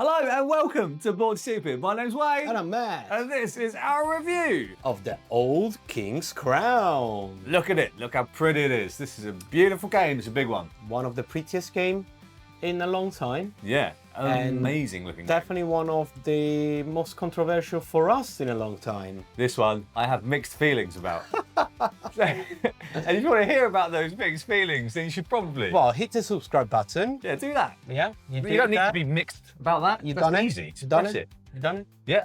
Hello and welcome to Board Stupid. My name's Wayne. And I'm Matt. And this is our review of the Old King's Crown. Look at it. Look how pretty it is. This is a beautiful game. It's a big one. One of the prettiest game in a long time. Yeah, amazing looking. Definitely one of the most controversial for us in a long time. This one I have mixed feelings about. And if you want to hear about those mixed feelings, then you should probably... Well, hit the subscribe button. Yeah, do that. Yeah, you don't need to be mixed about that. You've done it. Easy. You've done it. You done it? Yeah.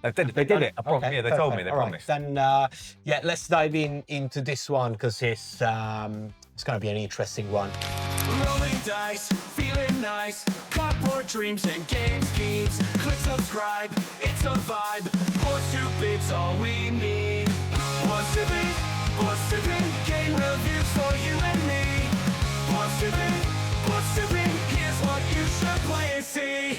They did it. I promise. Okay, yeah, they told me. They promised. Then, yeah, let's dive into this one because it's going to be an interesting one. Rolling dice, feeling nice, cardboard dreams and game schemes. Click subscribe, it's a vibe. Board Stupid's all we need. Board Stupid, game reviews for you and me. Board Stupid, here's what you should play and see.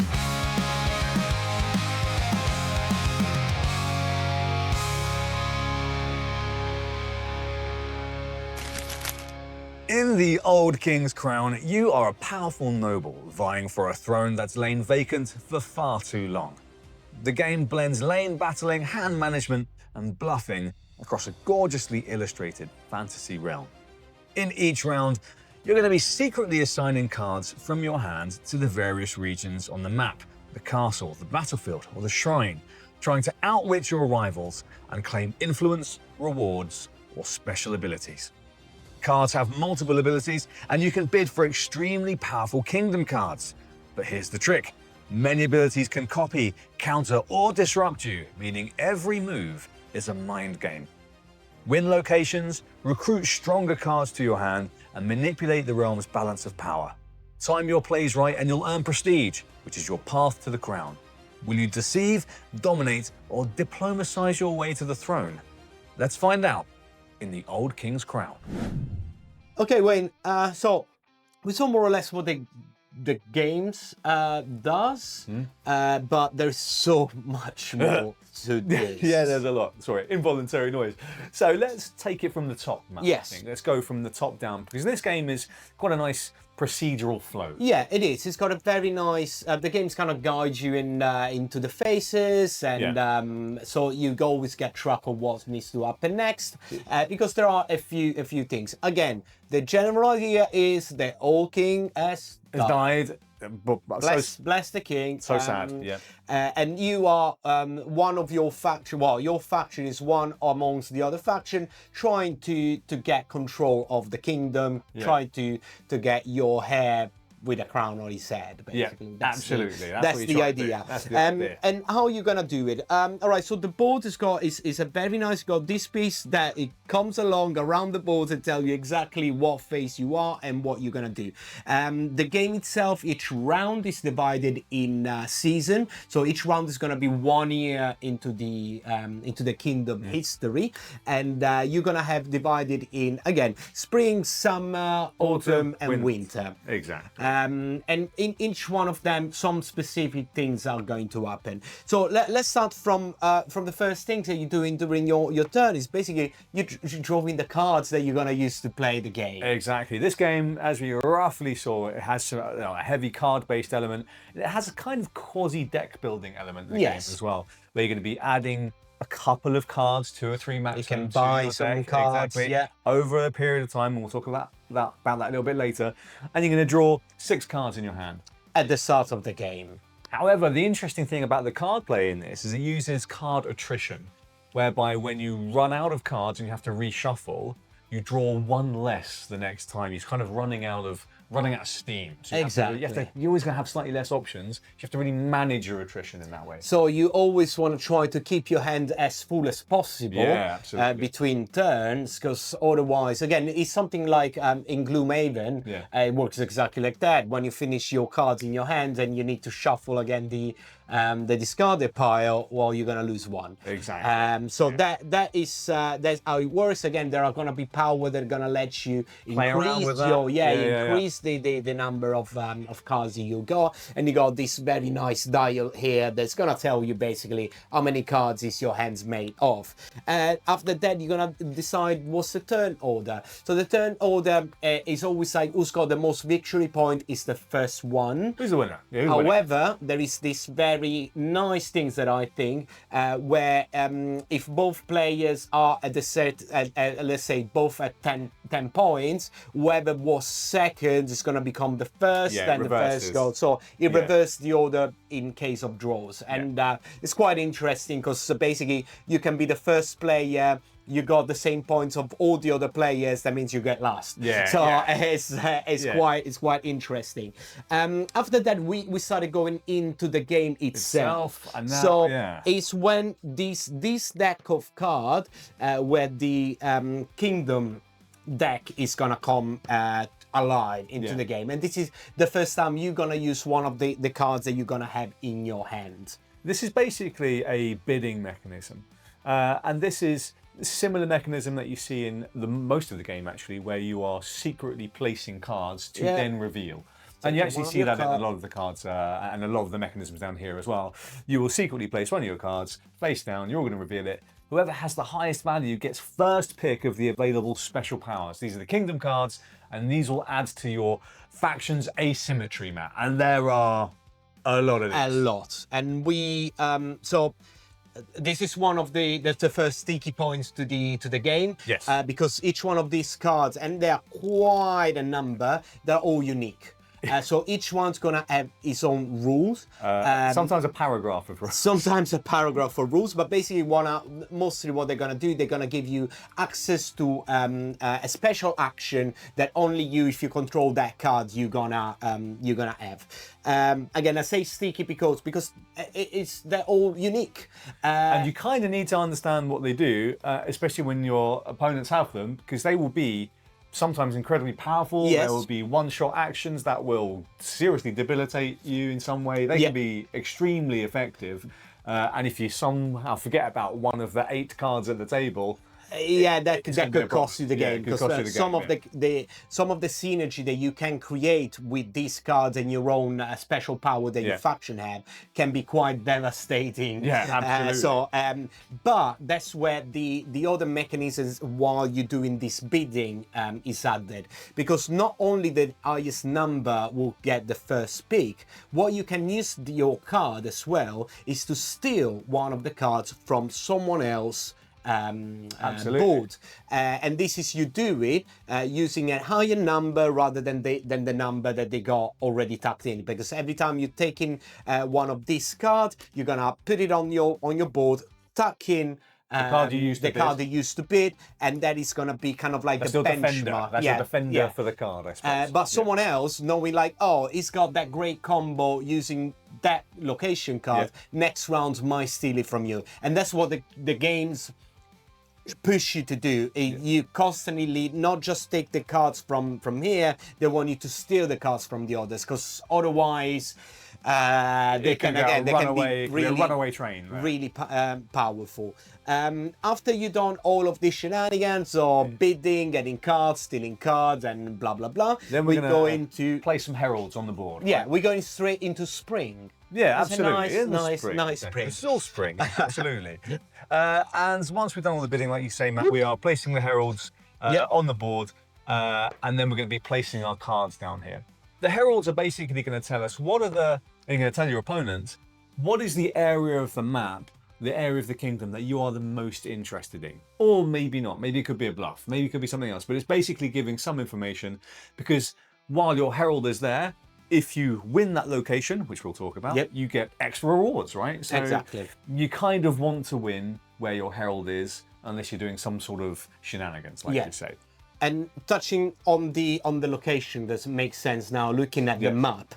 In the Old King's Crown, you are a powerful noble vying for a throne that's lain vacant for far too long. The game blends lane battling, hand management, and bluffing across a gorgeously illustrated fantasy realm. In each round, you're going to be secretly assigning cards from your hand to the various regions on the map, the castle, the battlefield, or the shrine, trying to outwit your rivals and claim influence, rewards, or special abilities. Cards have multiple abilities, and you can bid for extremely powerful kingdom cards. But here's the trick. Many abilities can copy, counter, or disrupt you, meaning every move is a mind game. Win locations, recruit stronger cards to your hand, and manipulate the realm's balance of power. Time your plays right and you'll earn prestige, which is your path to the crown. Will you deceive, dominate, or diplomatize your way to the throne? Let's find out in the Old King's Crown. Okay, Wayne, so we saw more or less what the games does, but there's so much more to this. Yeah, there's a lot. Sorry, involuntary noise. So let's take it from the top, Matt. Yes. I think. Let's go from the top down, because this game is quite a nice procedural flow. Yeah, it is. It's got a very nice... the games kind of guide you into the phases, and so you always get track of what needs to happen next, because there are a few things. Again, the general idea is the old king has died. Bless the king. So sad, yeah. And you are one of your faction. Well, your faction is one amongst the other faction, trying to get control of the kingdom, trying to get your heir with a crown on his head, basically. Yeah, absolutely. That's the idea. That's the idea. And how are you gonna do it? All right. So the board is a very nice. Got this piece that it comes along around the board and tell you exactly what phase you are and what you're gonna do. The game itself, each round is divided in season. So each round is gonna be 1 year into the kingdom history, and you're gonna have divided in again spring, summer, autumn, and winter. Exactly. And in each one of them, some specific things are going to happen. So let's start from the first things that you're doing during your turn. Is basically you're drawing the cards that you're going to use to play the game. Exactly. This game, as we roughly saw, it has a heavy card-based element. It has a kind of quasi-deck building element in the game as well, where you're going to be adding a couple of cards, 2 or 3 maximum. You can buy some cards, over a period of time, and we'll talk about that a little bit later. And you're going to draw 6 cards in your hand at the start of the game. However, the interesting thing about the card play in this is it uses card attrition, whereby when you run out of cards and you have to reshuffle, you draw 1 less the next time. You're kind of running out of steam. So you're always going to have slightly less options. You have to really manage your attrition in that way. So you always want to try to keep your hand as full as possible between turns, because otherwise, again, it's something like in Gloomhaven, it works exactly like that. When you finish your cards in your hand and you need to shuffle again the discarded pile, well, you're going to lose 1. Exactly. So that's how it works. Again, there are going to be power that are going to let you increase is the number of cards you got, and you got this very nice dial here that's gonna tell you basically how many cards is your hands made of. After that, you're gonna decide what's the turn order. So the turn order is always like who's got the most victory point is the first one. Who's the winner? Yeah, who's the winner? However, there is this very nice things that I think where if both players are at the set, let's say both at 10 points, whoever was second is going to become the first, and the first goal. So it reverses the order in case of draws, and it's quite interesting because basically you can be the first player. You got the same points of all the other players. That means you get last. It's quite interesting. After that, we started going into the game itself. And that, it's when this deck of card where the Kingdom deck is gonna come alive into the game, and this is the first time you're gonna use one of the cards that you're gonna have in your hand. This is basically a bidding mechanism, and this is a similar mechanism that you see in most of the game actually, where you are secretly placing cards to then reveal. And you actually see that in a lot of the cards and a lot of the mechanisms down here as well. You will secretly place one of your cards face down, you're going to reveal it. Whoever has the highest value gets first pick of the available special powers. These are the Kingdom cards, and these will add to your faction's asymmetry map. And there are a lot of these. A lot. And we, so this is one of the first sticky points to the game. Yes. Because each one of these cards, and there are quite a number, they're all unique. So each one's gonna have its own rules. Sometimes a paragraph of rules. Sometimes a paragraph of rules, but basically mostly what they're gonna do, they're gonna give you access to a special action that only you, if you control that card, you're gonna have. Again, I say sticky because they're all unique. And you kind of need to understand what they do, especially when your opponents have them, because they will be sometimes incredibly powerful. There will be one-shot actions that will seriously debilitate you in some way. They can be extremely effective. And if you somehow forget about one of the 8 cards at the table, that could cost you the game, because some of the synergy that you can create with these cards and your own special power that your faction have can be quite devastating. Yeah, absolutely. But that's where the other mechanisms while you're doing this bidding is added, because not only the highest number will get the first pick, what you can use your card as well is to steal one of the cards from someone else board, and this is you do it using a higher number rather than the number that they got already tucked in, because every time you're taking one of these cards, you're gonna put it on your board, tuck in the card you used to bid, and that is going to be kind of like that's the benchmark. Defender. That's your defender for the card, I suppose. But someone else knowing like, oh, he's got that great combo using that location card, next round might steal it from you. And that's what the games push you to do. You constantly lead, not just take the cards from here, they want you to steal the cards from the others, because otherwise they can be really runaway train, right? Really powerful. After you've done all of these shenanigans of bidding, getting cards, stealing cards, and blah blah blah, then we're going to play some heralds on the board. Yeah, we're going straight into spring. Yeah, absolutely. Nice spring. It's all spring, absolutely. And once we've done all the bidding, like you say, Matt, we are placing the heralds on the board, and then we're going to be placing our cards down here. The heralds are basically going to tell us and you're going to tell your opponent what is the area of the map, the area of the kingdom that you are the most interested in. Or maybe not. Maybe it could be a bluff. Maybe it could be something else. But it's basically giving some information, because while your herald is there, if you win that location, which we'll talk about, you get extra rewards, right? So exactly. You kind of want to win where your herald is, unless you're doing some sort of shenanigans, like you say. And touching on the location, that makes sense now, looking at the map.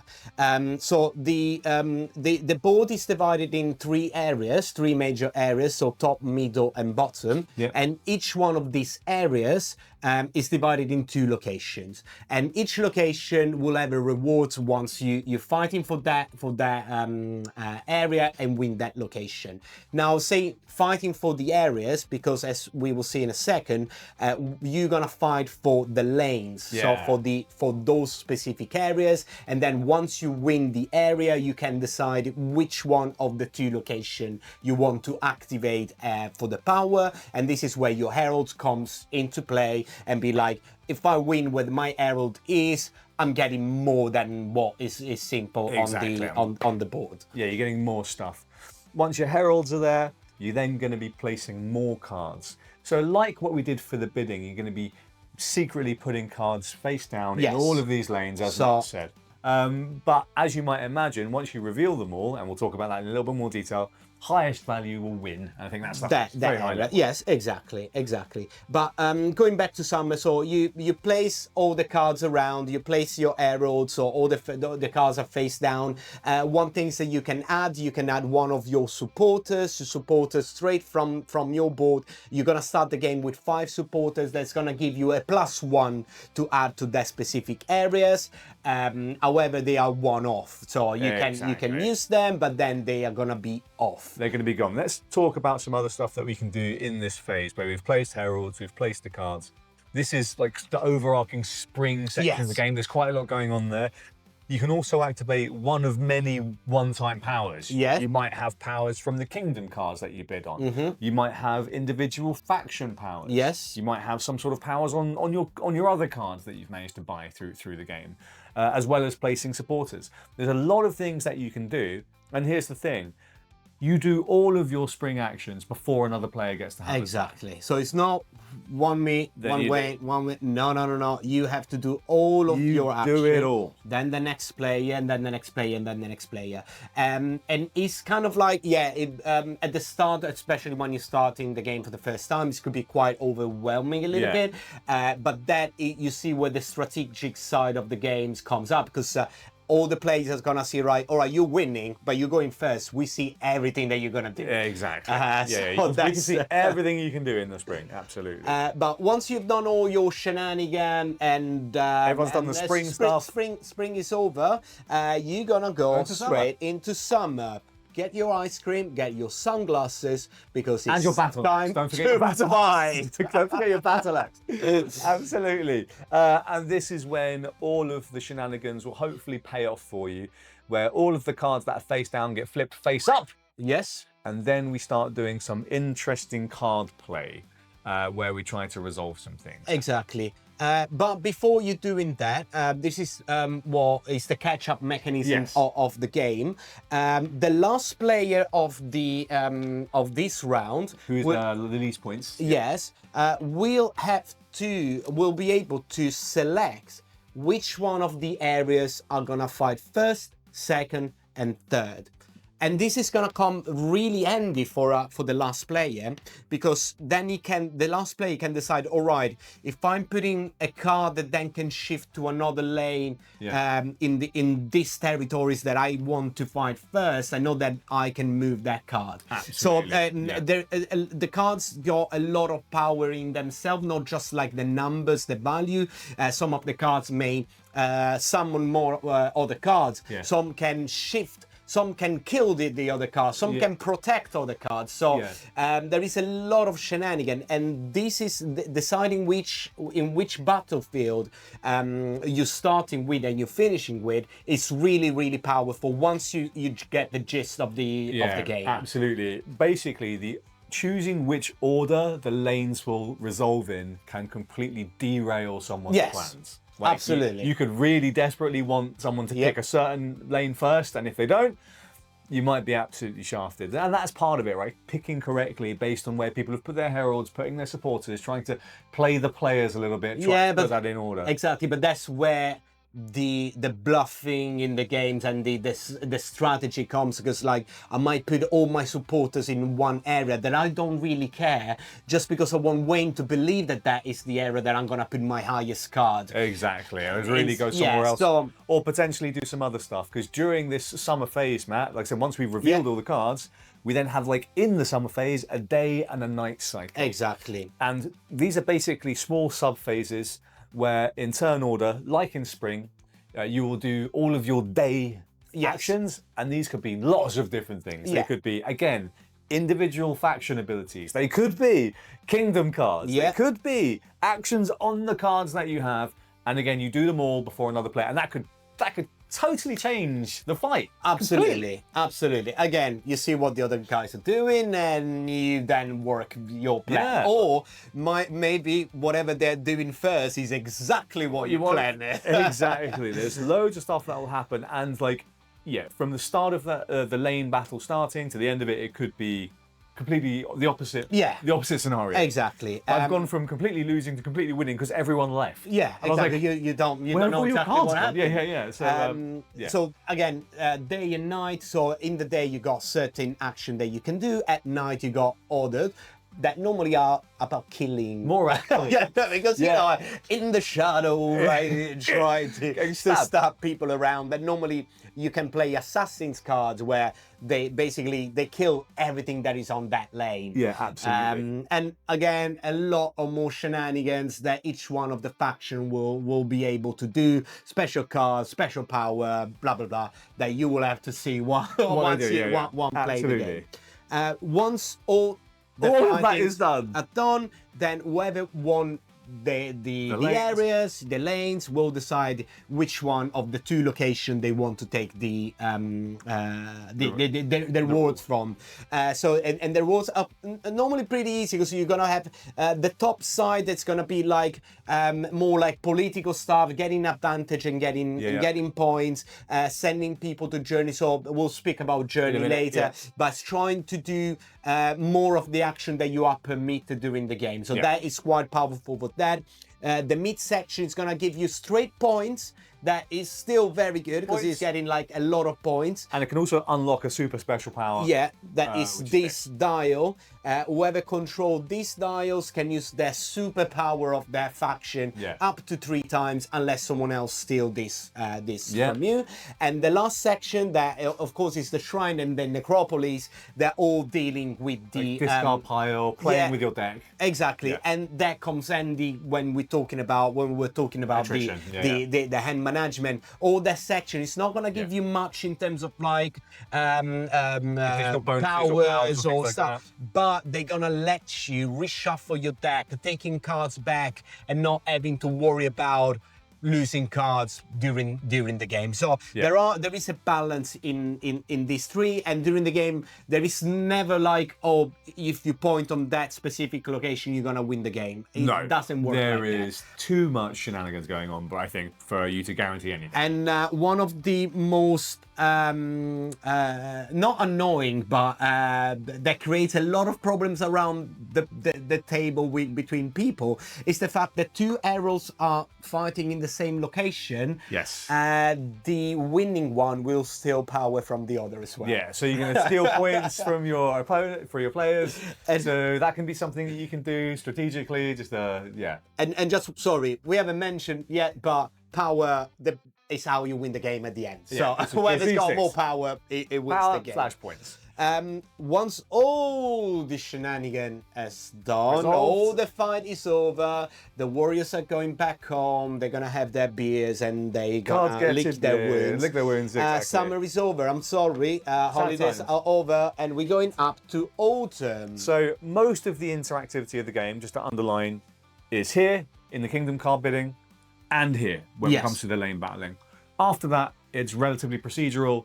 So the board is divided in 3 areas, 3 major areas, so top, middle, and bottom. And each one of these areas is divided in 2 locations, and each location will have a reward once you're fighting for that area and win that location. Now, say fighting for the areas, because as we will see in a second, you're gonna fight for the lanes, so for those specific areas, and then once you win the area, you can decide which one of the 2 locations you want to activate for the power, and this is where your herald comes into play and be like, if I win where my herald is, I'm getting more than what is simple on the board. Yeah, you're getting more stuff. Once your heralds are there, you're then going to be placing more cards. So like what we did for the bidding, you're going to be secretly putting cards face down in all of these lanes, as Matt said. But as you might imagine, once you reveal them all, and we'll talk about that in a little bit more detail, highest value will win. And I think that's very high level. Yes, exactly. But going back to Summer, so you place all the cards around, you place your heralds, so all the cards are face down. One thing is that you can add one of your supporters straight from your board. You're gonna start the game with 5 supporters. That's gonna give you a +1 to add to that specific areas. However, they are one-off, so you can use them, but then they are gonna be off. They're going to be gone. Let's talk about some other stuff that we can do in this phase, where we've placed heralds, we've placed the cards. This is like the overarching spring section of the game. There's quite a lot going on there. You can also activate one of many one-time powers. Yeah. You might have powers from the kingdom cards that you bid on. You might have individual faction powers. Yes. You might have some sort of powers on your other cards that you've managed to buy through the game, as well as placing supporters. There's a lot of things that you can do, and here's the thing. You do all of your spring actions before another player gets to have Exactly. So it's not one way. No. You have to do all of your actions. Do it all. Then the next player, and then the next player, and then the next player. And it's kind of like, at the start, especially when you're starting the game for the first time, this could be quite overwhelming a little bit. But you see where the strategic side of the games comes up, because all the players are gonna see, right, all right, you're winning, but you're going first. We see everything that you're gonna do. Exactly. So we can see everything you can do in the spring, absolutely. But once you've done all your shenanigans and everyone's done the spring stuff. Spring is over. You're gonna go straight into summer. Get your ice cream, get your sunglasses, because it's your battle time Don't forget your battle fight. Don't forget your battle axe. Absolutely. And this is when all of the shenanigans will hopefully pay off for you, where all of the cards that are face down get flipped face up. Yes. And then we start doing some interesting card play, where we try to resolve some things. Exactly. But before you're doing that, this is what is the catch-up mechanism of the game. The last player of this round, who is the least points? Yes, will be able to select which one of the areas are gonna fight first, second, and third. And this is gonna come really handy for the last player, because then the last player can decide, all right, if I'm putting a card that then can shift to another lane in these territories that I want to fight first, I know that I can move that card. Absolutely. So the cards got a lot of power in themselves, not just like the numbers, the value. Some of the cards may summon more other cards. Some can shift. Some can kill the other cards, some can protect other cards. So there is a lot of shenanigans, and this is deciding in which battlefield you're starting with and you're finishing with is really, really powerful once you get the gist of the game. Absolutely. Basically, choosing which order the lanes will resolve in can completely derail someone's plans. Like Absolutely. You could really desperately want someone to pick a certain lane first, and if they don't, you might be absolutely shafted. And that's part of it, right? Picking correctly based on where people have put their heralds, putting their supporters, trying to play the players a little bit, trying to put that in order. Exactly, but that's where the bluffing in the games and the strategy comes, because like I might put all my supporters in one area that I don't really care, just because I want Wayne to believe that that is the area that I'm gonna put my highest card. Exactly, it really go somewhere else, or potentially do some other stuff. Because during this summer phase, Matt, like I said, once we've revealed all the cards, we then have, like, in the summer phase, a day and a night cycle. Exactly. And these are basically small sub-phases where, in turn order, like in spring, you will do all of your day actions, and these could be lots of different things. They could be, again, individual faction abilities. They could be kingdom cards. They could be actions on the cards that you have, and again, you do them all before another player, and that could totally change the fight. Absolutely, absolutely. Again, you see what the other guys are doing, and you then work your plan. Or maybe whatever they're doing first is exactly what you plan. Exactly. There's loads of stuff that will happen, and like, from the start of the lane battle starting to the end of it, it could be completely the opposite. The opposite scenario. Exactly. I've gone from completely losing to completely winning because everyone left. Yeah, exactly. Like, you don't know exactly what happened. So again, day and night. So in the day you got certain action that you can do. At night you got ordered that normally are about killing. More actually. Because you know, in the shadow, right, trying to stab people around. But normally you can play assassins cards where they kill everything that is on that lane. Yeah, absolutely. And again, a lot of more shenanigans that each one of the faction will be able to do. Special cards, special power, blah blah blah. That you will have to see once one play the game. Once all of that is done, then whoever won the areas, the lanes, will decide which one of the two locations they want to take the rewards from. And the rewards are normally pretty easy, because you're gonna have the top side that's gonna be like more like political stuff, getting advantage and getting points, sending people to journey. So we'll speak about journey later, but trying to do more of the action that you are permitted during the game. So that is quite powerful with that. The mid section is gonna give you straight points. That is still very good, because he's getting like a lot of points. And it can also unlock a super special power. Yeah, that is this dial. Whoever controls these dials can use their superpower of their faction up to 3 times, unless someone else steals this from you. And the last section, that of course is the shrine and the necropolis. They're all dealing with the discard pile, playing with your deck. Exactly, and that comes handy when we're talking about attrition. the hand management. All that section is not going to give you much in terms of like powers or stuff, but they're going to let you reshuffle your deck, taking cards back and not having to worry about losing cards during the game. So there is a balance in these three, and during the game there is never like, oh, if you point on that specific location you're gonna win the game. It doesn't work. There is too much shenanigans going on, but I think for you to guarantee anything. And one of the most not annoying, but that creates a lot of problems around the table between people, is the fact that 2 Heralds are fighting in the same location. Yes. The winning one will steal power from the other as well. Yeah, so you're going to steal points from your opponent, for your players. And so that can be something that you can do strategically, just And just, sorry, we haven't mentioned yet, but power is how you win the game at the end. So whoever's got more power, it wins the game. Flash points. Once all the shenanigan is done, all the fight is over, the warriors are going back home, they're gonna have their beers and they gonna lick their wounds. Lick their wounds, exactly. Summer is over, I'm sorry, holidays are over, and we're going up to autumn. So most of the interactivity of the game, just to underline, is here in the kingdom card bidding, and here when it comes to the lane battling. After that, it's relatively procedural,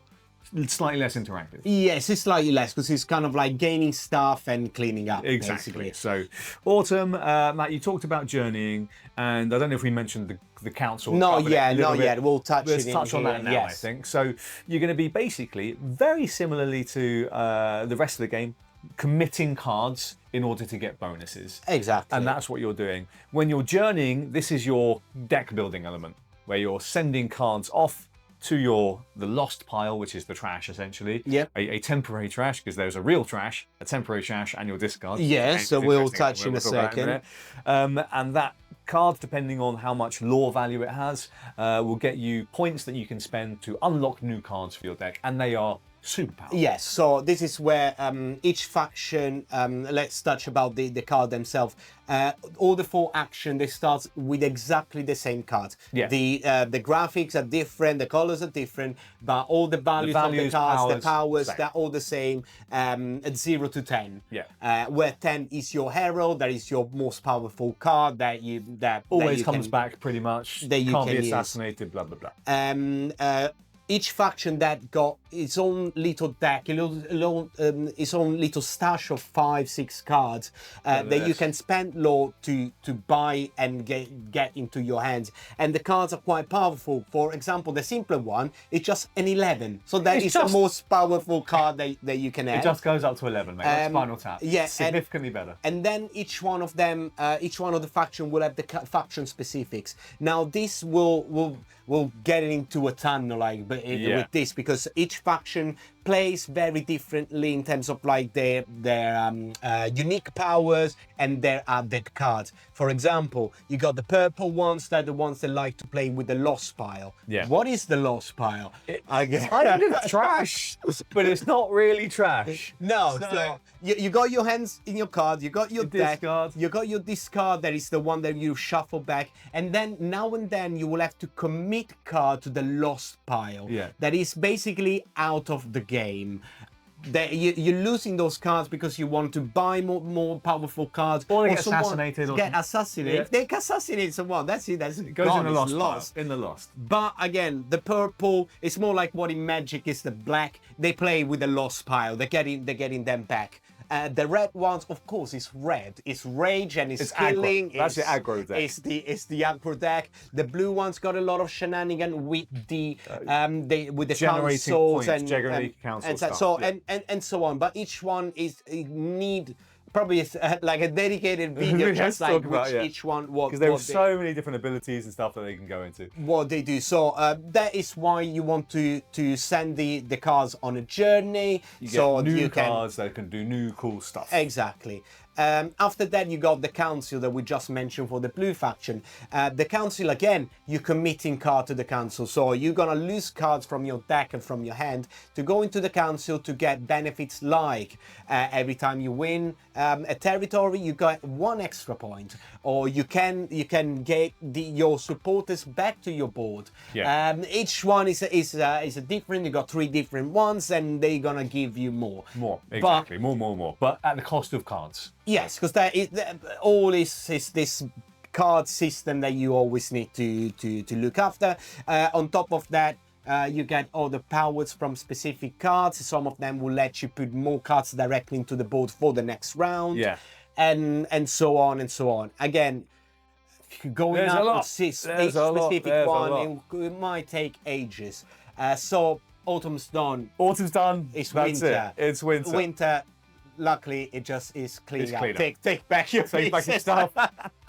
slightly less interactive. Yes, it's slightly less, because it's kind of like gaining stuff and cleaning up. Exactly. Basically. So, autumn, Matt, you talked about journeying, and I don't know if we mentioned the council. Not yet. We'll touch on that now, I think. So, you're going to be basically very similarly to the rest of the game, committing cards in order to get bonuses. Exactly. And that's what you're doing. When you're journeying, this is your deck building element. where you're sending cards off to the lost pile, which is the trash essentially. Yeah. A temporary trash, because there's a real trash, a temporary trash, and your discard. Yeah, so we'll touch in a talk about it second. minute. And that card, depending on how much lore value it has, will get you points that you can spend to unlock new cards for your deck, and they are super powerful. Yes, so this is where each faction, let's touch about the card themselves. All the 4 action, they start with exactly the same card. Yeah. The graphics are different, the colors are different, but all the values of the cards, the powers, they're all the same at 0 to 10. Yeah. Where 10 is your Herald, that is your most powerful card that Always comes can, back pretty much. that you Can't can be use. assassinated, blah, blah, blah. Each faction that got its own little deck, its own little stash of 5-6 cards that you can spend lore to buy and get into your hands. And the cards are quite powerful. For example, the simpler one is just an 11. So that is the most powerful card that you can have. It just goes up to 11, mate. That's final tap. Yeah, significantly better. And then each one of them, each one of the faction will have the faction specifics. Now this will get into a ton with this, because each faction plays very differently in terms of like their unique powers and their added cards. For example, you got the purple ones, that are the ones that like to play with the lost pile. Yeah. What is the lost pile? It's trash, but it's not really trash. No, so you got your hands in your card, you got your deck, discard. you got your discard, that is the one that you shuffle back, and then now and then you will have to commit card to the lost pile. Yeah. That is basically out of the game. You're losing those cards because you want to buy more powerful cards. Or get assassinated. Get assassinated. Yeah. If they can assassinate someone, that's it. It goes in the lost. In the lost. But again, the purple is more like what in Magic is the black. They play with the lost pile. They're getting them back. The red ones, of course, is red. It's rage and it's killing. Aggro. That's the aggro deck. It's the aggro deck. The blue ones got a lot of shenanigan with the generating councils points, and generating council and stuff, so yeah. and so on. But each one need probably like a dedicated video just like each one what because there are so many different abilities and stuff that they can go into. What they do. So that is why you want to send the cards on a journey. You get new cards that can do new cool stuff. Exactly. After that, you got the council that we just mentioned for the blue faction. The council, again, you're committing card to the council. So you're going to lose cards from your deck and from your hand to go into the council to get benefits like every time you win a territory, you got 1 extra point. Or you can get your supporters back to your board. Yeah. Each one is a different. You got 3 different ones, and they're going to give you more. More, exactly. More. But at the cost of cards. Yes, because all is this card system that you always need to look after. On top of that, you get all the powers from specific cards. Some of them will let you put more cards directly into the board for the next round. Yeah. And so on and so on. Again, going up with each specific one, it might take ages. So autumn's done. Autumn's done. It's That's winter. It. It's winter. Winter. Luckily, it just is clean up. Clean up. Take back your stuff.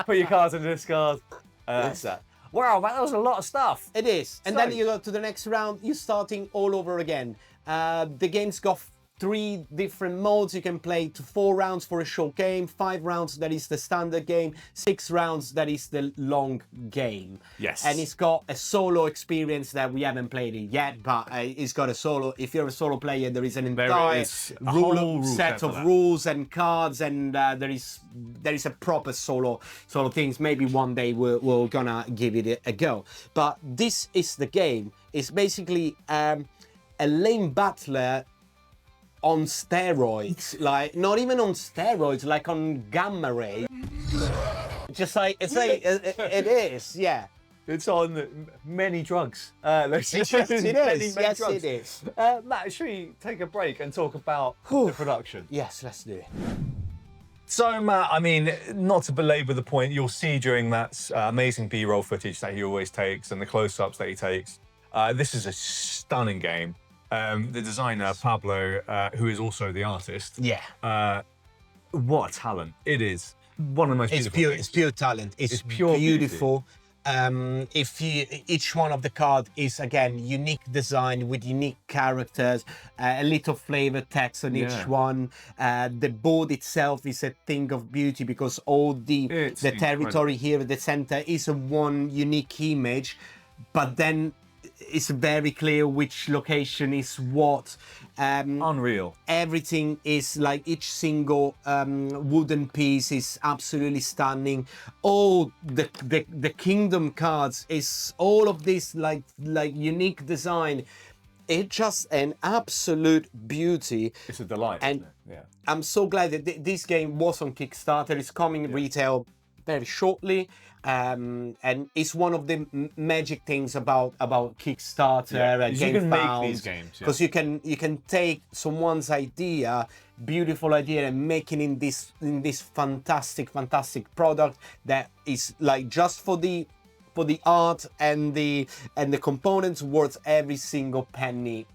Put your cards in the discard. That's that. Wow, that was a lot of stuff. It is. And then you go to the next round, you're starting all over again. The game's got 3 different modes. You can play to 4 rounds for a short game, 5 rounds, that is the standard game, 6 rounds, that is the long game. Yes. And it's got a solo set that we haven't played it yet, but it's got a solo. If you're a solo player, there is an entire rule set of rules and cards, and there is a proper solo things. Maybe one day we're gonna give it a go. But this is the game. It's basically a lane battler on steroids, like not even on steroids, like on gamma ray. Just like it is, yeah. It's on many drugs. Yes, it is. Matt, should we take a break and talk about the production? Yes, let's do it. So, Matt, I mean, not to belabor the point, you'll see during that amazing B-roll footage that he always takes and the close-ups that he takes, this is a stunning game. The designer, Pablo, who is also the artist. Yeah. What a talent. It is one of the most beautiful things. It's pure talent. It's pure beautiful. Each one of the card is again unique design with unique characters, a little flavor text on each one. The board itself is a thing of beauty because all the territory here at the center is a one unique image, but then it's very clear which location is what. Unreal. Everything is like each single wooden piece is absolutely stunning. All the kingdom cards is all of this like unique design. It's just an absolute beauty. It's a delight, and isn't it? Yeah. I'm so glad that this game was on Kickstarter. It's coming retail very shortly. And it's one of the magic things about Kickstarter and you can GameFound, make these games because you can take someone's idea, beautiful idea, and make it in this fantastic product that is like just for the art and the components worth every single penny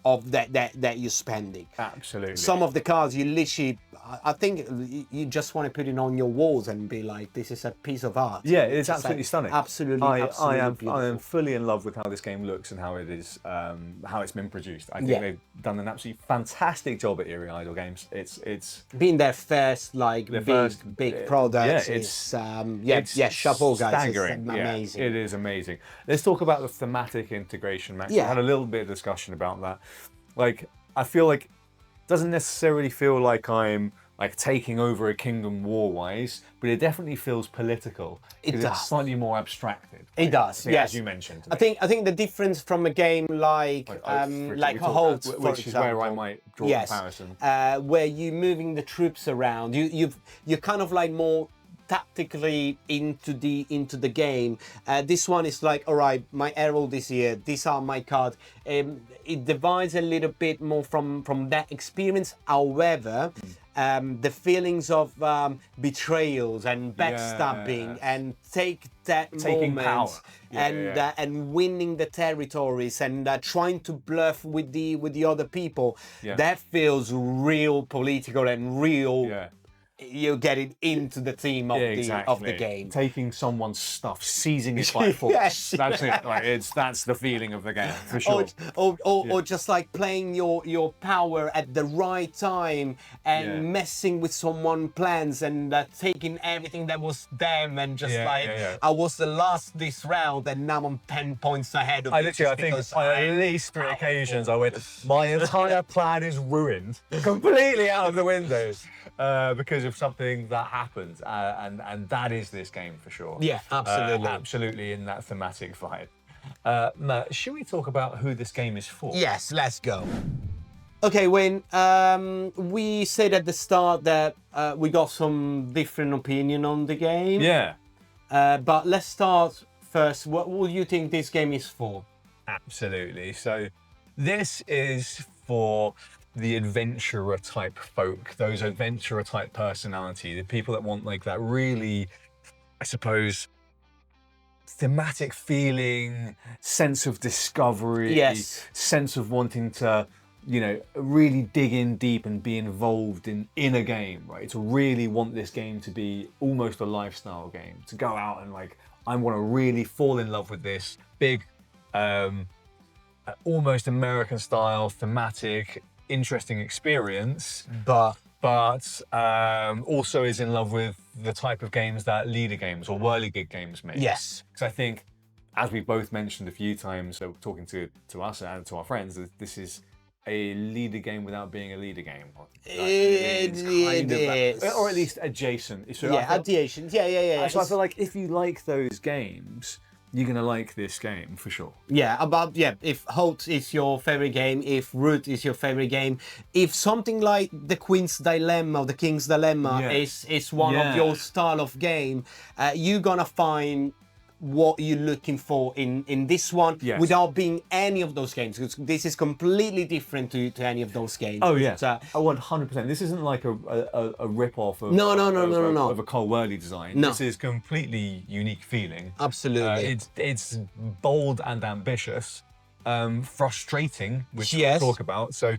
of that you're spending. Absolutely. Some of the cards you literally, I think you just want to put it on your walls and be like, this is a piece of art. Yeah, it's absolutely stunning. Absolutely, I am beautiful. fully in love with how this game looks and how it is, how it's been produced. I think they've done an absolutely fantastic job at Eerie Idle Games. It's been their first big product. It's chapeau guys. Staggering. It's amazing. It is amazing. Let's talk about the thematic integration, Max. We had a little bit of discussion about that. Like, I feel like it doesn't necessarily feel like I'm like taking over a kingdom war-wise, but it definitely feels political. It does. It's slightly more abstracted. It does, yes. As you mentioned. I think the difference from a game like Heralds, which is where I might draw a comparison. Where you're moving the troops around, you're kind of like more tactically into the game. This one is like, all right, my Herald is here, these are my cards. It divides a little bit more from that experience. However, the feelings of betrayals and backstabbing and taking power and winning the territories and trying to bluff with the other people, that feels real political and real. You're getting into the theme of the game. Taking someone's stuff, seizing it by force. Yes, that's it. Like that's the feeling of the game for sure. Or just like playing your power at the right time and messing with someone's plans and taking everything that was them and just I was the last this round and now I'm 10 points ahead of you. I think on at least 3 occasions I went, my entire plan is ruined, completely out of the windows because of something that happened, and that is this game for sure. Yeah, absolutely. Absolutely in that thematic vibe. Matt, should we talk about who this game is for? Yes, let's go. Okay, Wayne, we said at the start that we got some different opinion on the game. Yeah. But let's start first. What do you think this game is for? Absolutely. So this is for the adventurer type folk, those adventurer type personality, the people that want like that really, I suppose, thematic feeling, sense of discovery, sense of wanting to, you know, really dig in deep and be involved in a game, right? To really want this game to be almost a lifestyle game, to go out and like, I want to really fall in love with this big, almost American style, thematic, interesting experience, but also is in love with the type of games that leader games or whirligig games make. Yes. Because I think, as we both mentioned a few times, so talking to us and to our friends, this is a leader game without being a leader game. It is. Or at least adjacent. So adjacent. Yeah. So I feel like if you like those games, you're going to like this game for sure. If Halt is your favorite game, if Root is your favorite game, if something like the Queen's Dilemma or the King's Dilemma is one of your style of game, you're going to find what you're looking for in this one without being any of those games, because this is completely different to any of those games. Oh yeah, 100%. This isn't like a rip-off of of a Cole Worley design. No. This is completely unique feeling. Absolutely. It's bold and ambitious, frustrating, which we'll talk about. So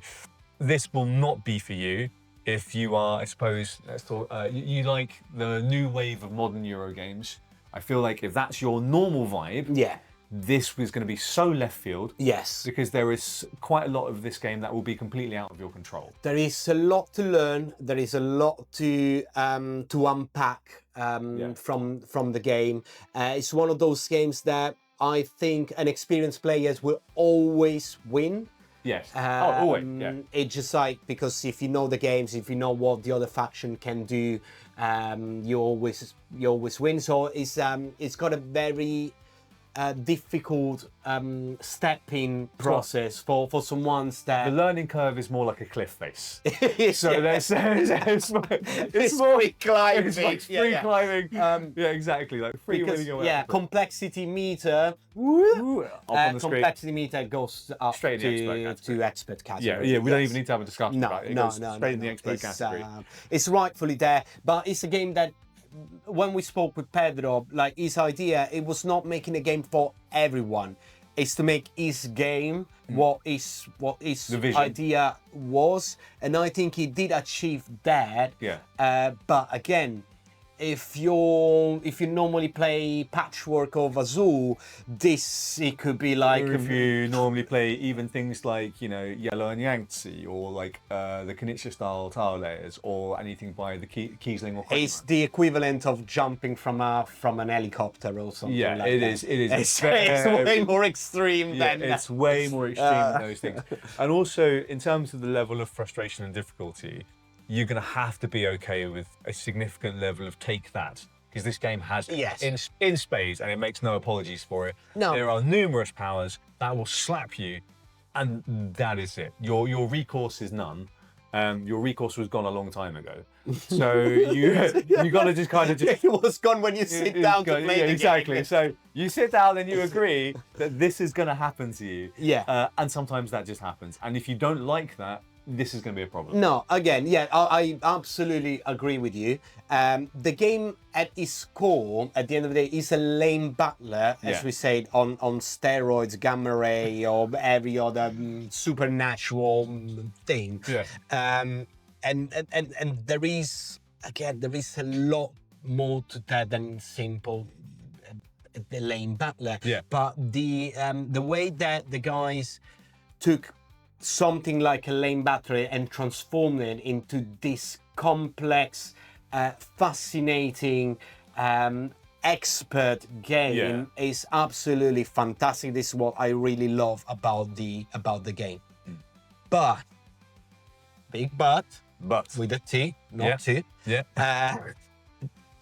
this will not be for you if you are, I suppose, let's talk, you like the new wave of modern Euro games. I feel like if that's your normal vibe, Yeah. this was going to be so left field. Yes. Because there is quite a lot of this game that will be completely out of your control. There is a lot to learn. There is a lot to unpack from the game. It's one of those games that I think an experienced players will always win. Yes. Always. Yeah. It's just like, because if you know the games, if you know what the other faction can do, you always win. So it's got a very difficult stepping process for someone that The learning curve is more like a cliff face. So Yeah. there's it's more free climbing. It's like free climbing. Yeah, exactly. Like free Because, winning away. yeah, complexity meter. Ooh, up on the screen. Complexity meter goes up Straight in the expert to expert Yeah, category. yeah. We don't Yes. even need to have a discussion No, about it. It no, goes no, straight in no, the expert it's, category. it's rightfully there, but it's a game that, when we spoke with Pedro, like, his idea, it was not making a game for everyone. It's to make his game what his The vision. idea was, and I think he did achieve that. Yeah. But again, if you normally play Patchwork or Vazoo, it could be like, Or if you normally play even things like, you know, Yellow and Yangtze, or like the Knizia style tile layers, or anything by the Kiesling or it's the equivalent of jumping from an helicopter or something. Yeah, like it that. is. It is. It's way more extreme Yeah, than it's way more extreme than those things. And also, in terms of the level of frustration and difficulty, you're going to have to be okay with a significant level of take that. Because this game has Yes. in spades, and it makes no apologies for it. No. There are numerous powers that will slap you, and that is it. Your recourse is none. Your recourse was gone a long time ago. So you got to just kind of just. It was gone when you sit down to play the exactly. game. So you sit down and you agree that this is going to happen to you. Yeah. And sometimes that just happens. And if you don't like that, this is going to be a problem. No, again, yeah, I absolutely agree with you. The game at its core, at the end of the day, is a lane battler, as Yeah. we said, on steroids, gamma ray, or every other supernatural thing. Yeah. And there is a lot more to that than simple the lane battler. Yeah. But the way that the guys took something like a lane battler and transformed it into this complex, fascinating, expert game is absolutely fantastic. This is what I really love about the game. But big but with a T, not T. Yeah.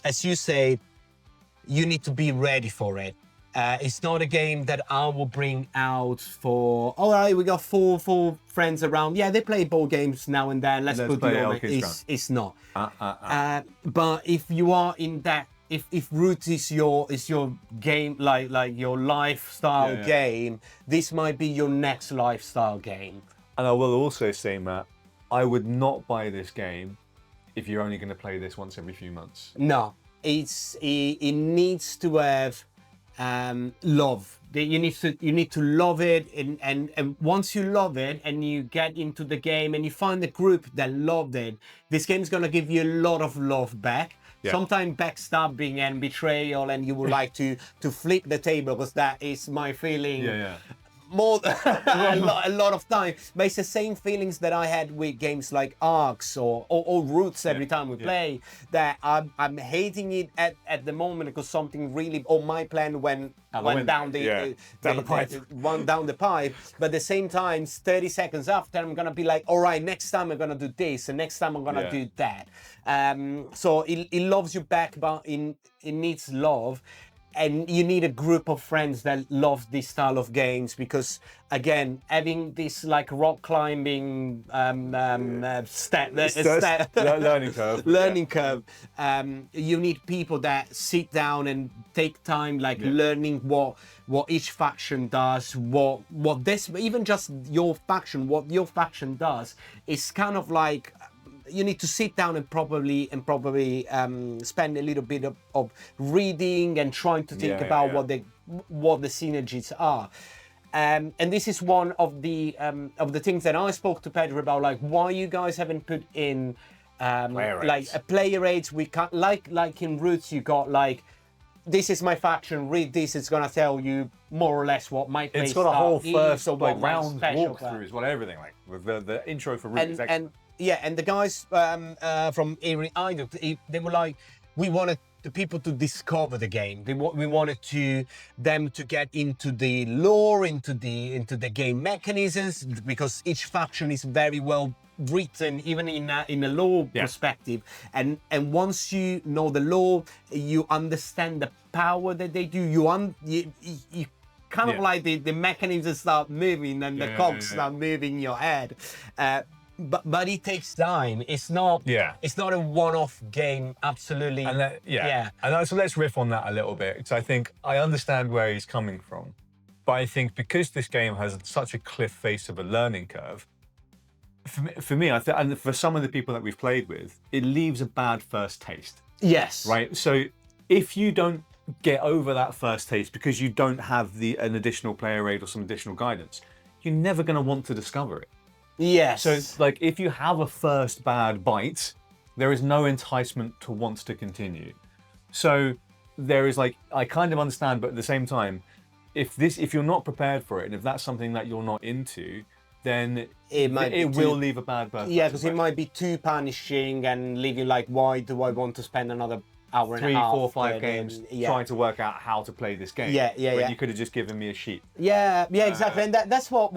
As you say, you need to be ready for it. It's not a game that I will bring out for, all right, we got four friends around. Yeah, they play board games now and then. Let's put play it on. Elkis It's not. But if you are in that, if Root is your game, like your lifestyle game, this might be your next lifestyle game. And I will also say, Matt, I would not buy this game if you're only going to play this once every few months. No, it needs to have love. You need to love it, and once you love it and you get into the game and you find a group that loved it, this game's gonna give you a lot of love back. Yeah. Sometimes backstabbing and betrayal, and you would like to flip the table, because that is my feeling. Yeah. More a lot of time, but it's the same feelings that I had with games like Arcs or Roots every time we play, that I'm hating it at the moment because something really, or my plan went down the pipe. But at the same time, 30 seconds after, I'm gonna be like, all right, next time I'm gonna do this, and next time I'm gonna do that. So it loves you back, but it needs love. And you need a group of friends that love this style of games, because again, having this like rock climbing learning curve, you need people that sit down and take time, like learning what each faction does, what this, even just your faction, what your faction does. Is kind of like, you need to sit down and probably spend a little bit of reading and trying to think about what the synergies are. And this is one of the things that I spoke to Pedro about, like, why you guys haven't put in like a player aids. We can't, like in Roots, you got like this is my faction, read this, it's gonna tell you more or less what my It's playstyle got a whole is, first or what my round special walkthrough is what everything like. With the intro for Root is excellent. and yeah, and the guys from Eerie Idol, they were like, we wanted the people to discover the game. We wanted them to get into the lore, into the game mechanisms, because each faction is very well written, even in a lore perspective. And once you know the lore, you understand the power that they do. You kind of like the mechanisms start moving and the cogs start moving in your head. But it takes time. It's not a one-off game. Absolutely. And so let's riff on that a little bit. So I think I understand where he's coming from, but I think because this game has such a cliff face of a learning curve, for me, and for some of the people that we've played with, it leaves a bad first taste. Yes. Right. So if you don't get over that first taste because you don't have an additional player aid or some additional guidance, you're never going to want to discover it. Yes. So it's like if you have a first bad bite, there is no enticement to want to continue. So there is like, I kind of understand, but at the same time, if you're not prepared for it, and if that's something that you're not into, then it will leave a bad birth. Yeah, because it might be too punishing and leave you like, why do I want to spend another hour and a half? 3, 4, 5 games trying to work out how to play this game. When you could have just given me a sheet. Yeah, exactly. And that's what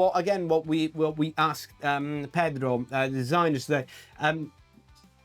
we asked Pedro, the designers, that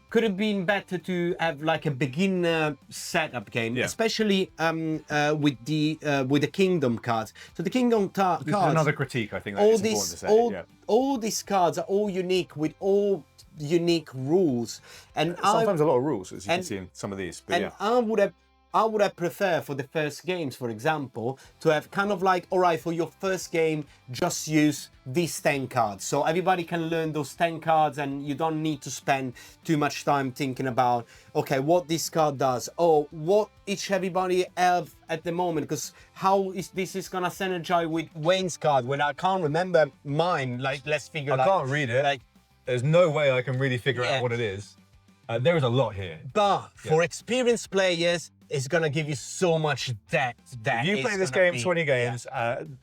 could have been better to have like a beginner setup game, especially with the Kingdom cards. So the Kingdom cards. This is another critique, I think. That important to say. All these cards are all unique with all unique rules, and sometimes a lot of rules, as you can see in some of these. But I would have preferred for the first games, for example, to have kind of like, all right, for your first game, just use these 10 cards. So everybody can learn those 10 cards and you don't need to spend too much time thinking about, okay, what this card does, or what everybody have at the moment, because how is this gonna synergize with Wayne's card when I can't remember mine? Like, let's figure I can't read it. Like, there's no way I can really figure out what it is. There is a lot here. But for experienced players, it's going to give you so much depth. If you play this game 20 games,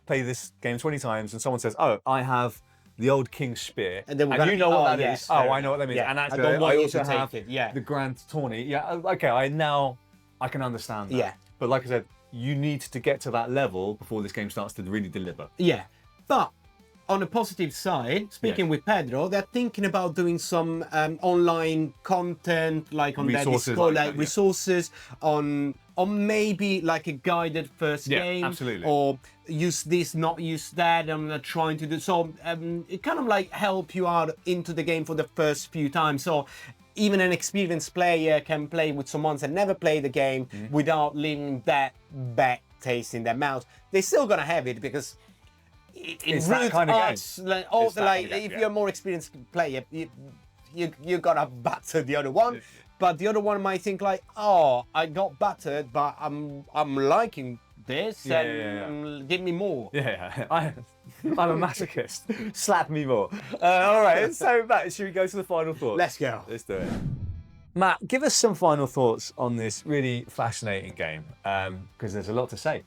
play this game 20 times, and someone says, oh, I have the old King's Spear, and you know what that is. Oh, I know what that means. Yeah. And actually, I also have the Grand Tourney. Yeah, okay, I can understand that. Yeah. But like I said, you need to get to that level before this game starts to really deliver. Yeah. But on the positive side, speaking with Pedro, they're thinking about doing some online content, like on their Discord, resources on maybe like a guided first game, absolutely, or use this, not use that. I'm trying to do so. It kind of like help you out into the game for the first few times. So even an experienced player can play with someone that never played the game without leaving that bad taste in their mouth. They're still gonna have it because it's that kind of game. If you're a more experienced player, you gotta batter the other one, but the other one might think like, oh, I got battered, but I'm liking this, give me more. I'm a masochist. Slap me more. All right. So Matt, should we go to the final thoughts? Let's go. Let's do it. Matt, give us some final thoughts on this really fascinating game, because there's a lot to say.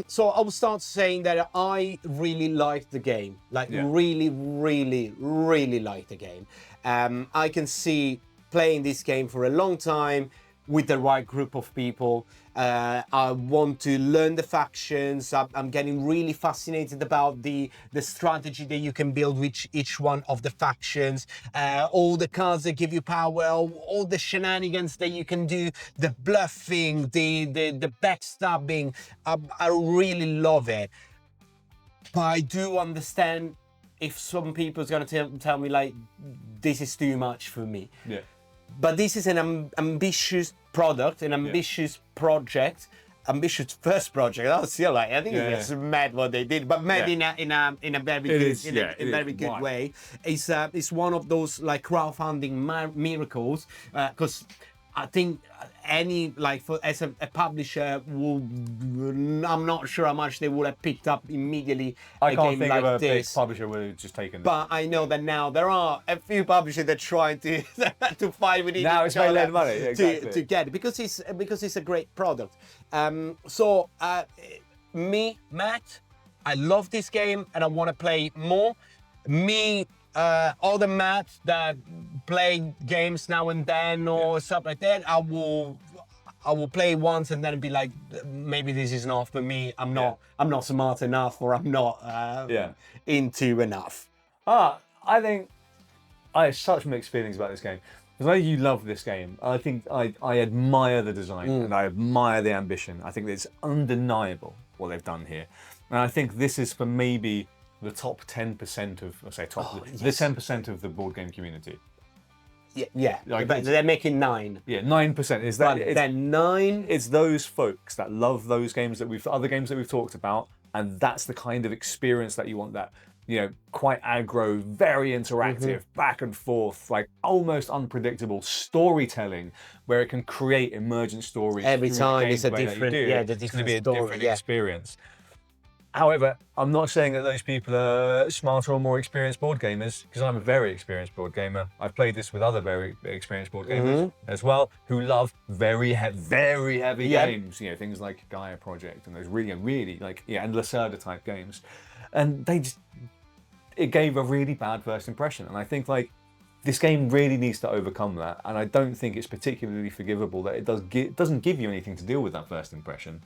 So I will start saying that I really liked the game. Really, really, really liked the game. I can see playing this game for a long time with the right group of people. I want to learn the factions. I'm getting really fascinated about the strategy that you can build with each one of the factions. All the cards that give you power, all the shenanigans that you can do, the bluffing, the backstabbing. I really love it. But I do understand if some people's going to tell me like, this is too much for me. Yeah. But this is an ambitious product, an ambitious project, ambitious first project. I feel like I think it's mad what they did, but mad in a very good way. It's one of those like crowdfunding miracles, because I think any as a publisher, I'm not sure how much they would have picked up immediately. I can't game think like of a big this. publisher would have just taken this. But I know that now there are a few publishers that try to to fight with each Now it's other made money, exactly. to get it because it's a great product. Me, Matt, I love this game and I want to play more. Other Matt that play games now and then or stuff like that, I will play once and then be like, maybe this is not for me. I'm not smart enough, or I'm not into enough. I think I have such mixed feelings about this game. Because I know you love this game. I think I admire the design and I admire the ambition. I think it's undeniable what they've done here. And I think this is for maybe the top 10% of, the 10% of the board game community. Yeah. Like, But they're making 9. Yeah, 9%. Is that? They're 9. It's those folks that love those games other games that we've talked about, and that's the kind of experience that you want. That, you know, quite aggro, very interactive, back and forth, like almost unpredictable storytelling, where it can create emergent stories Every through time the it's a gameplay that you different, do. the It's going to different be a story, different experience. However, I'm not saying that those people are smarter or more experienced board gamers, because I'm a very experienced board gamer. I've played this with other very experienced board gamers as well, who love very heavy games. You know, things like Gaia Project and those really like and Lacerda type games, and it gave a really bad first impression. And I think like this game really needs to overcome that. And I don't think it's particularly forgivable that it doesn't give you anything to deal with that first impression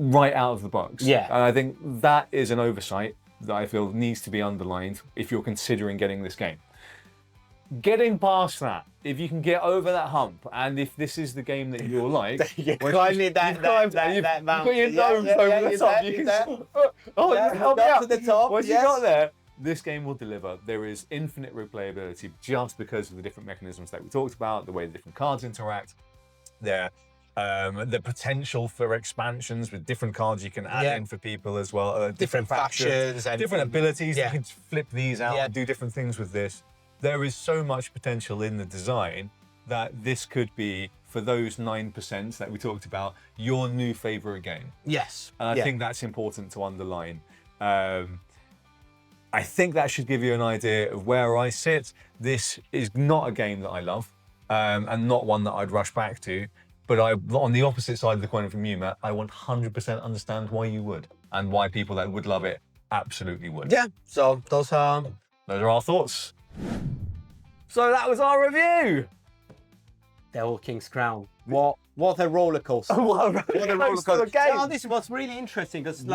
right out of the box. Yeah. And I think that is an oversight that I feel needs to be underlined if you're considering getting this game. Getting past that, if you can get over that hump, and if this is the game that you're like, You've climbed that mountain. put your nose over the top. You can help me out to the top. Once you got there, this game will deliver. There is infinite replayability just because of the different mechanisms that we talked about, the way the different cards interact. The potential for expansions with different cards you can add in for people as well. Different factions and different abilities. Yeah. You can flip these out and do different things with this. There is so much potential in the design that this could be, for those 9% that we talked about, your new favourite game. Yes. And I think that's important to underline. I think that should give you an idea of where I sit. This is not a game that I love, and not one that I'd rush back to. But on the opposite side of the coin from you, Matt, I 100% understand why you would, and why people that would love it absolutely would. Yeah. So those are our thoughts. So that was our review. The Old King's Crown. What a roller coaster! What a roller coaster game. Oh, this was really interesting because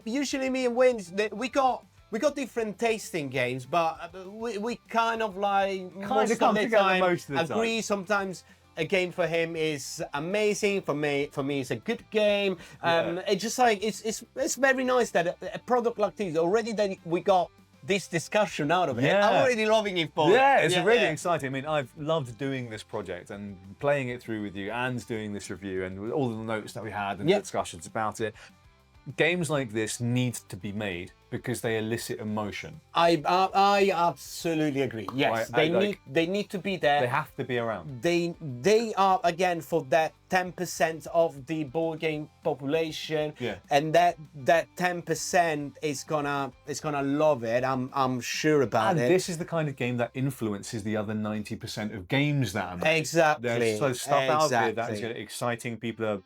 usually me and Wayne, we got different tasting games, but we kind of like most of the time agree. Sometimes a game for him is amazing. For me, it's a good game. It's just like it's very nice that a product like this already that we got this discussion out of it. I'm already loving it, Paul. Yeah, it's really exciting. I mean, I've loved doing this project and playing it through with you and doing this review and all the notes that we had and discussions about it. Games like this need to be made because they elicit emotion. I absolutely agree. Yes, Right? they need to be there. They have to be around. They are, again, for that 10% of the board game population. Yeah. And that 10% is gonna love it. I'm sure about it. And this is the kind of game that influences the other 90% of games that are made. Exactly. There's stuff out there that is exciting. People are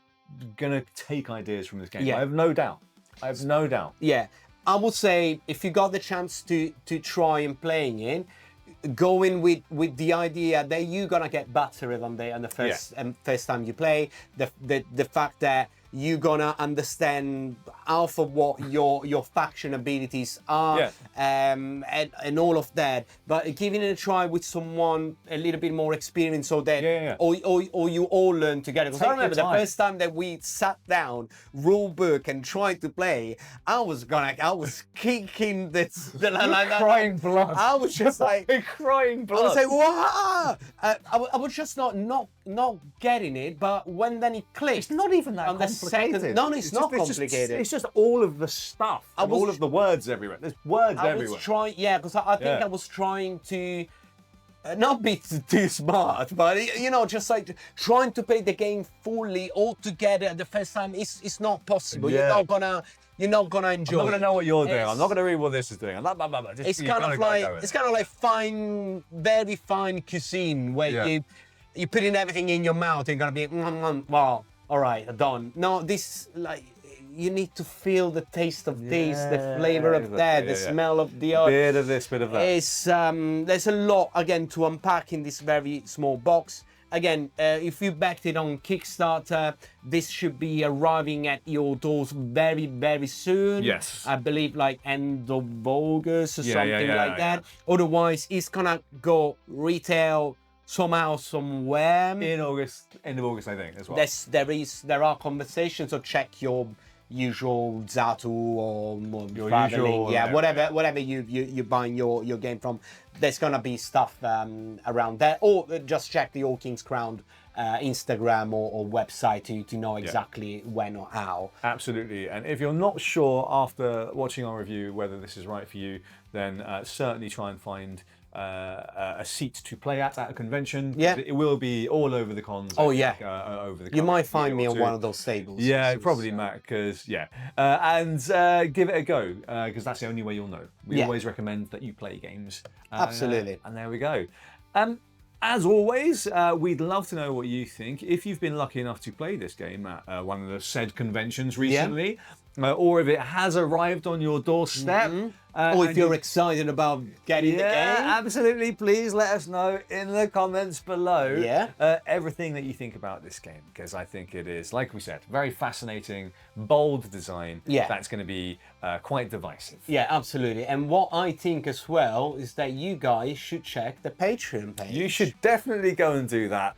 gonna take ideas from this game. I have no doubt. Yeah, I would say if you got the chance to try and playing it, go in with the idea that you're gonna get better than the first time you play. The fact that you're gonna understand half of what your faction abilities are, and all of that. But giving it a try with someone a little bit more experienced, so that or you all learn together. Because I remember the first time that we sat down, rule book, and tried to play, I was kicking crying blood. I was just like crying blood. I was like, wow! I was just not getting it. But when then it clicked, It's not even that complicated. No, it's not complicated. It's just all of the stuff, all of the words everywhere. There's words everywhere. I was trying, because I think I was trying to not be too smart, but you know, just like trying to play the game fully all together at the first time is not possible. Yeah. You're not gonna enjoy. I'm not gonna know what you're doing. It's- I'm not gonna read what this is doing. Blah, blah, blah, blah. Just, It's you kind gotta of go like with it's it. kind of like very fine cuisine where Yeah. you putting everything in your mouth and you're gonna be well, all right, done. No, this like you need to feel the taste of this, the flavor of that, the smell of the other. Bit of this, bit of that. It's there's a lot again to unpack in this very small box. Again, if you backed it on Kickstarter, this should be arriving at your doors very, very soon. Yes. I believe like end of August or Yeah, something yeah, like that. Otherwise, it's gonna go retail somehow, somewhere. In August, end of August, I think, as well. There are conversations, so check your usual Zatu or Your traveling, usual, yeah, yeah. whatever you're buying your game from. There's gonna be stuff around there, or just check the All King's Crown Instagram or website to know exactly when or how. Absolutely. And if you're not sure after watching our review whether this is right for you, then certainly try and find a seat to play at a convention. Yeah. It will be all over the cons. Oh, yeah. Over the You might coming find me year or on two. one of those tables. Yeah, This probably, is, Matt, because, and give it a go, because that's the only way you'll know. We Yeah. always recommend that you play games. Absolutely. And there we go. As always, we'd love to know what you think. If you've been lucky enough to play this game at one of the said conventions recently, or if it has arrived on your doorstep. or if and you're you- excited about getting the yeah, game. absolutely. Please let us know in the comments below Yeah. everything that you think about this game, because I think it is, like we said, very fascinating, bold design. Yeah. That's going to be quite divisive. Yeah, absolutely. And what I think as well is that you guys should check the Patreon page. You should definitely go and do that,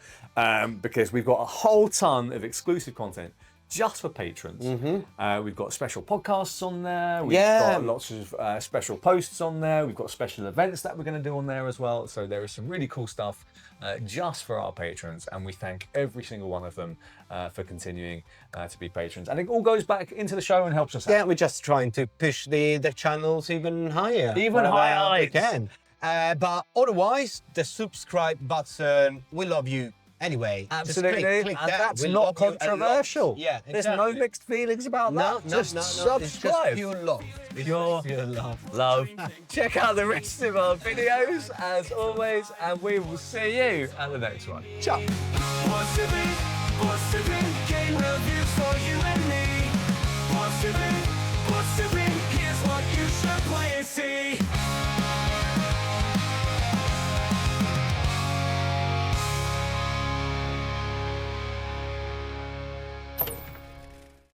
because we've got a whole ton of exclusive content just for patrons. We've got special podcasts on there. We've got lots of special posts on there. We've got special events that we're going to do on there as well. So there is some really cool stuff just for our patrons, and we thank every single one of them for continuing to be patrons. And it all goes back into the show and helps us out. Yeah, we're just trying to push the channels even higher. Even whenever higher. we can. But otherwise, the subscribe button, we love you anyway. Just Absolutely, click and that. that's We not love you a lot. controversial. Yeah, There's no exactly. mixed feelings about No, that. no, Just no, no. subscribe. It's just pure love. It's Pure pure love. love. Check out the rest of our videos as always, and we will see you at the next one. Ciao. Possibly, game reviews for you and me. Possibly, here's what you should play and see.